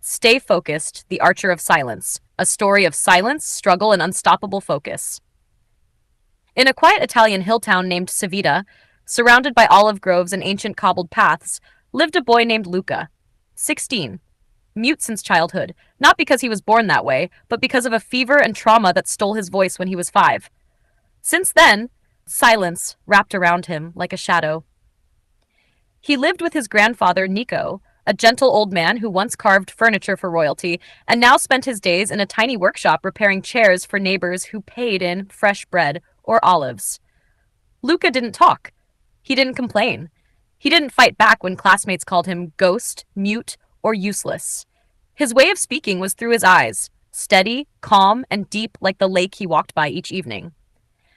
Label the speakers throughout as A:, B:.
A: Stay Focused, The Archer of Silence, a story of silence, struggle, and unstoppable focus. In a quiet Italian hill town named Civita, surrounded by olive groves and ancient cobbled paths, lived a boy named Luca, 16, mute since childhood, not because he was born that way, but because of a fever and trauma that stole his voice when he was 5. Since then, silence wrapped around him like a shadow. He lived with his grandfather, Nico, a gentle old man who once carved furniture for royalty and now spent his days in a tiny workshop repairing chairs for neighbors who paid in fresh bread or olives. Luca didn't talk. He didn't complain. He didn't fight back when classmates called him ghost, mute, or useless. His way of speaking was through his eyes, steady, calm, and deep like the lake he walked by each evening.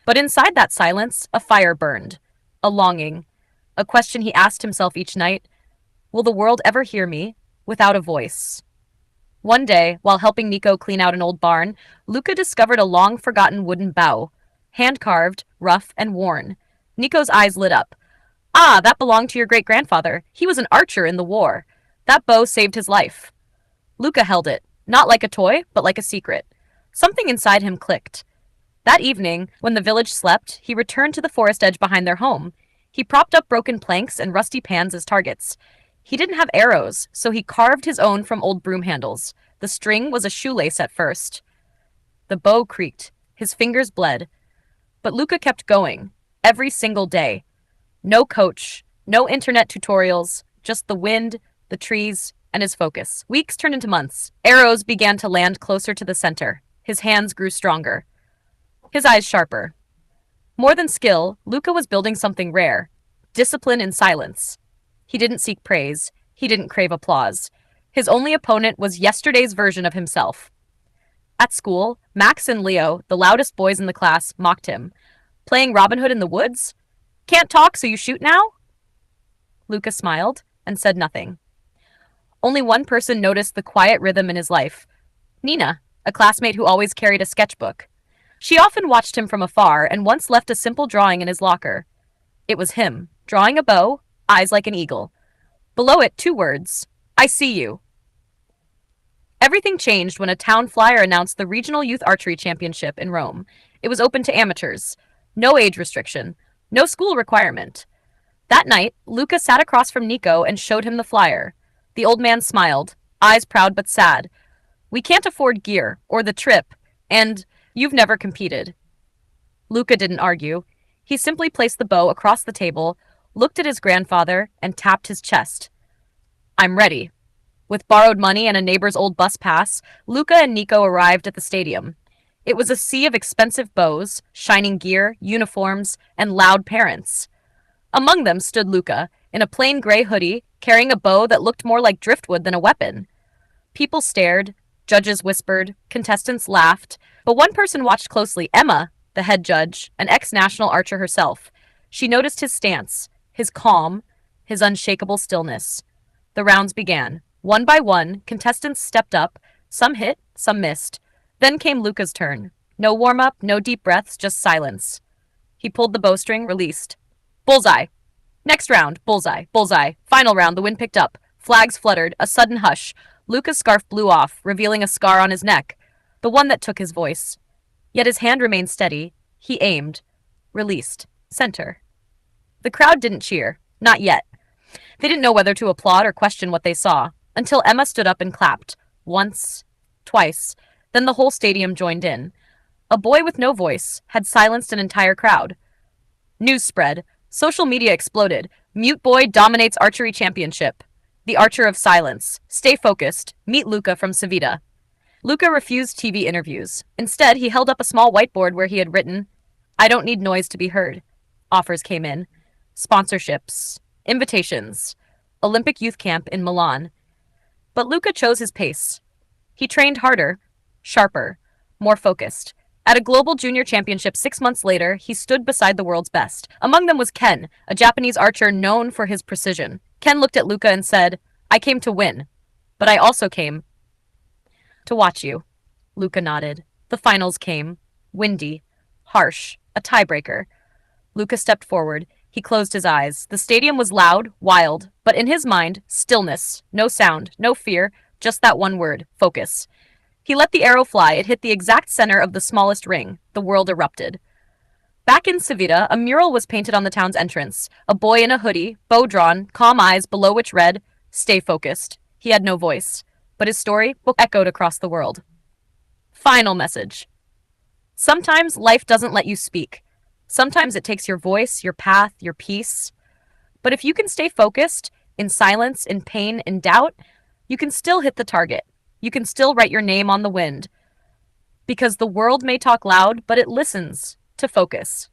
A: But inside that silence, a fire burned, a longing, a question he asked himself each night: will the world ever hear me without a voice? One day, while helping Nico clean out an old barn, Luca discovered a long-forgotten wooden bow, hand-carved, rough, and worn. Nico's eyes lit up. Ah, that belonged to your great-grandfather. He was an archer in the war. That bow saved his life. Luca held it, not like a toy, but like a secret. Something inside him clicked. That evening, when the village slept, he returned to the forest edge behind their home. He propped up broken planks and rusty pans as targets. He didn't have arrows, so he carved his own from old broom handles. The string was a shoelace at first. The bow creaked. His fingers bled. But Luca kept going, every single day. No coach, no internet tutorials, just the wind, the trees, and his focus. Weeks turned into months. Arrows began to land closer to the center. His hands grew stronger. His eyes sharper. More than skill, Luca was building something rare. Discipline in silence. He didn't seek praise. He didn't crave applause. His only opponent was yesterday's version of himself. At school, Max and Leo, the loudest boys in the class, mocked him. Playing Robin Hood in the woods? Can't talk, so you shoot now? Luca smiled and said nothing. Only one person noticed the quiet rhythm in his life. Nina, a classmate who always carried a sketchbook. She often watched him from afar and once left a simple drawing in his locker. It was him, drawing a bow, eyes like an eagle. Below it, 2 words: I see you. Everything changed when a town flyer announced the Regional Youth Archery Championship in Rome. It was open to amateurs. No age restriction. No school requirement. That night, Luca sat across from Nico and showed him the flyer. The old man smiled, eyes proud but sad. We can't afford gear, or the trip, and you've never competed. Luca didn't argue. He simply placed the bow across the table, looked at his grandfather, and tapped his chest. I'm ready. With borrowed money and a neighbor's old bus pass, Luca and Nico arrived at the stadium. It was a sea of expensive bows, shining gear, uniforms, and loud parents. Among them stood Luca, in a plain gray hoodie, carrying a bow that looked more like driftwood than a weapon. People stared, judges whispered, contestants laughed, but one person watched closely: Emma, the head judge, an ex-national archer herself. She noticed his stance, his calm, his unshakable stillness. The rounds began. One by one, contestants stepped up. Some hit, some missed. Then came Luca's turn. No warm-up, no deep breaths, just silence. He pulled the bowstring, released. Bullseye. Next round, bullseye, bullseye. Final round, the wind picked up. Flags fluttered, a sudden hush. Luca's scarf blew off, revealing a scar on his neck, the one that took his voice. Yet his hand remained steady. He aimed. Released. Center. The crowd didn't cheer. Not yet. They didn't know whether to applaud or question what they saw, until Emma stood up and clapped. Once. Twice. Then the whole stadium joined in. A boy with no voice had silenced an entire crowd. News spread. Social media exploded. Mute boy dominates archery championship. The Archer of Silence. Stay focused. Meet Luca from Civita. Luca refused TV interviews. Instead, he held up a small whiteboard where he had written, I don't need noise to be heard. Offers came in. Sponsorships. Invitations. Olympic youth camp in Milan. But Luca chose his pace. He trained harder, sharper, more focused. At a global junior championship 6 months later, he stood beside the world's best. Among them was Ken, a Japanese archer known for his precision. Ken looked at Luca and said, I came to win, but I also came to watch you. Luca nodded. The finals came. Windy, harsh, a tiebreaker. Luca stepped forward. He closed his eyes. The stadium was loud, wild, but in his mind, stillness. No sound, no fear, Just that one word, focus. He let the arrow fly. It hit the exact center of the smallest ring. The world erupted. Back in Civita, a mural was painted on the town's entrance. A boy in a hoodie, bow drawn, calm eyes below which read, "Stay focused." He had no voice, but his story echoed across the world. Final message. Sometimes life doesn't let you speak. Sometimes it takes your voice, your path, your peace. But if you can stay focused, in silence, in pain, in doubt, you can still hit the target. You can still write your name on the wind. Because the world may talk loud, but it listens to focus.